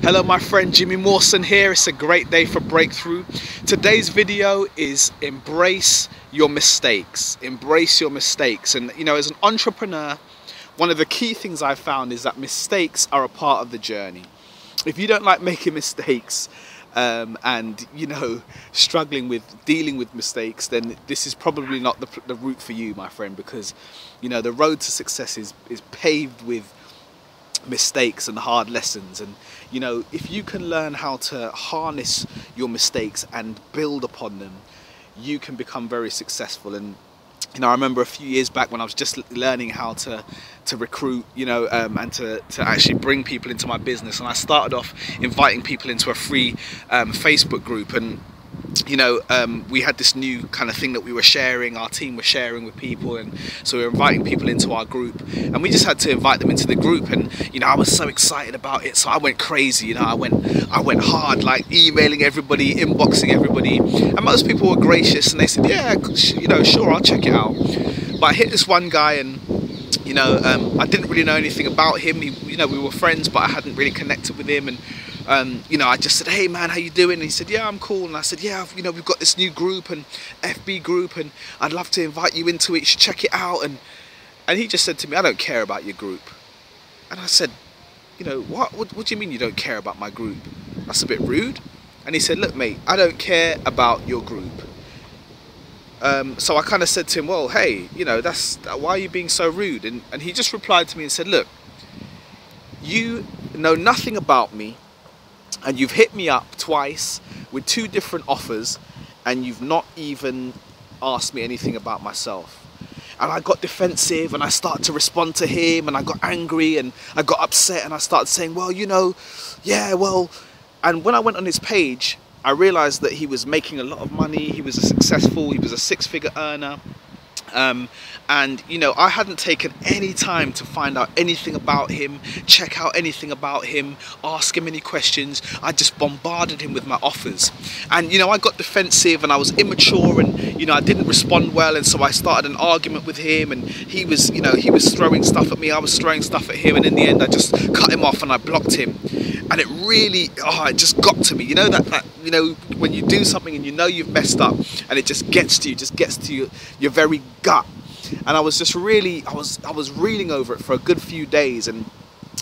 Hello my friend, Jimmy Mawson here. It's a great day for breakthrough. Today's video is embrace your mistakes. Embrace your mistakes. And you know, as an entrepreneur, one of the key things I've found is that mistakes are a part of the journey. If you don't like making mistakes and you know, struggling with dealing with mistakes, then this is probably not the route for you, my friend, because you know, the road to success is paved with mistakes and hard lessons. And you know, if you can learn how to harness your mistakes and build upon them, you can become very successful. And you know, I remember a few years back when I was just learning how to recruit, you know, and to actually bring people into my business, and I started off inviting people into a free Facebook group. And you know, we had this new kind of thing that we were sharing, our team was sharing with people, and so we were inviting people into our group, and we just had to invite them into the group. And you know, I was so excited about it, so I went crazy. You know, I went hard, like emailing everybody, inboxing everybody, and most people were gracious and they said, yeah, you know, sure, I'll check it out. But I hit this one guy, and you know, I didn't really know anything about him. You know, we were friends, but I hadn't really connected with him. And you know, I just said, hey man, how you doing? And he said, yeah, I'm cool. And I said, yeah, you know, we've got this new group, and FB group, and I'd love to invite you into it. You should check it out. And he just said to me, I don't care about your group. And I said, you know, what do you mean you don't care about my group? That's a bit rude. And he said, look mate, I don't care about your group. So I kind of said to him, well, hey, you know, why are you being so rude? And he just replied to me and said, look, you know nothing about me, and you've hit me up twice with 2 different offers, and you've not even asked me anything about myself. And I got defensive, and I started to respond to him, and I got angry, and I got upset, and I started saying, well, you know, yeah, well. And when I went on his page, I realized that he was making a lot of money. He was a 6-figure earner. And you know, I hadn't taken any time to find out anything about him, check out anything about him, ask him any questions. I just bombarded him with my offers. And you know, I got defensive, and I was immature, and you know, I didn't respond well. And so I started an argument with him, and he was, you know, he was throwing stuff at me, I was throwing stuff at him, and in the end I just cut him off and I blocked him. And it really, it just got to me. You know, that you know, when you do something and you know you've messed up, and it just gets to you, your very gut. And I was just really, I was reeling over it for a good few days, and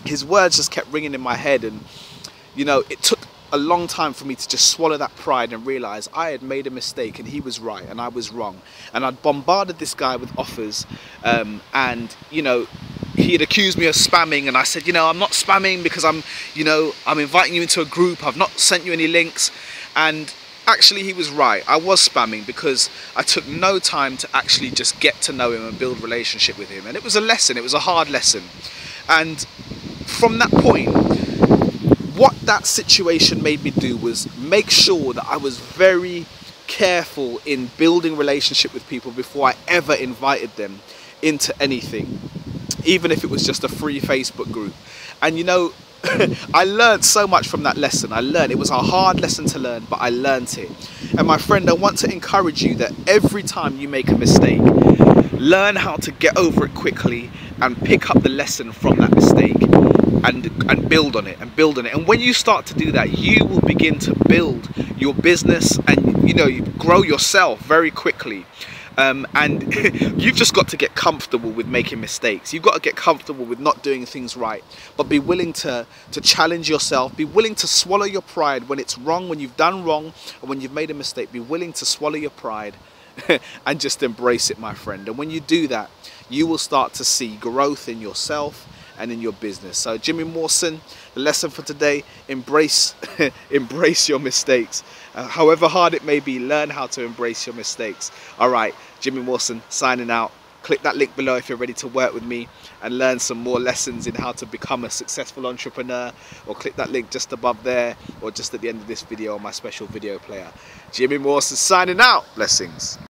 his words just kept ringing in my head. And you know, it took a long time for me to just swallow that pride and realize I had made a mistake, and he was right and I was wrong. And I'd bombarded this guy with offers, and you know, he had accused me of spamming, and I said, you know, I'm not spamming, because I'm inviting you into a group, I've not sent you any links. And actually he was right, I was spamming, because I took no time to actually just get to know him and build a relationship with him. And it was a lesson, it was a hard lesson. And from that point, what that situation made me do was make sure that I was very careful in building relationship with people before I ever invited them into anything, even if it was just a free Facebook group. And you know, I learned so much from that lesson. It was a hard lesson to learn, but I learned it. And my friend, I want to encourage you that every time you make a mistake, learn how to get over it quickly and pick up the lesson from that mistake, and build on it and build on it. And when you start to do that, you will begin to build your business, and you know, you grow yourself very quickly. And you've just got to get comfortable with making mistakes. You've got to get comfortable with not doing things right, but be willing to challenge yourself. Be willing to swallow your pride when it's wrong, when you've done wrong, or when you've made a mistake. Be willing to swallow your pride and just embrace it, my friend. And when you do that, you will start to see growth in yourself and in your business. So Jimmy Mawson, the lesson for today: embrace embrace your mistakes. However hard it may be, learn how to embrace your mistakes. All right, Jimmy Mawson signing out. Click that link below if you're ready to work with me and learn some more lessons in how to become a successful entrepreneur, or click that link just above there, or just at the end of this video on my special video player. Jimmy Mawson signing out. Blessings.